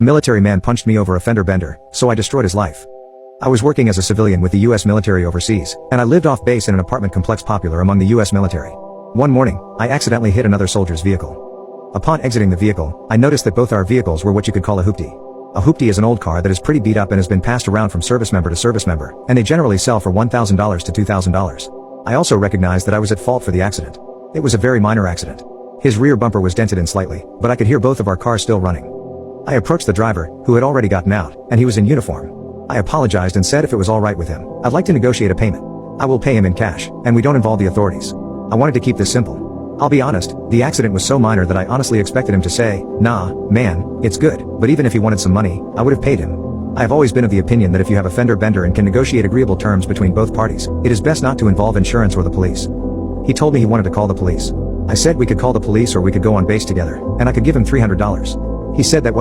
Military man punched me over a fender bender, so I destroyed his life. I was working as a civilian with the US military overseas, and I lived off base in an apartment complex popular among the US military. One morning, I accidentally hit another soldier's vehicle. Upon exiting the vehicle, I noticed that both our vehicles were what you could call a hoopty. A hoopty is an old car that is pretty beat up and has been passed around from service member to service member, and they generally sell for $1,000 to $2,000. I also recognized that I was at fault for the accident. It was a very minor accident. His rear bumper was dented in slightly, but I could hear both of our cars still running. I approached the driver, who had already gotten out, and he was in uniform. I apologized and said if it was alright with him, I'd like to negotiate a payment. I will pay him in cash, and we don't involve the authorities. I wanted to keep this simple. I'll be honest, the accident was so minor that I honestly expected him to say, "Nah, man, it's good," but even if he wanted some money, I would have paid him. I have always been of the opinion that if you have a fender bender and can negotiate agreeable terms between both parties, it is best not to involve insurance or the police. He told me he wanted to call the police. I said we could call the police or we could go on base together, and I could give him $300. He said that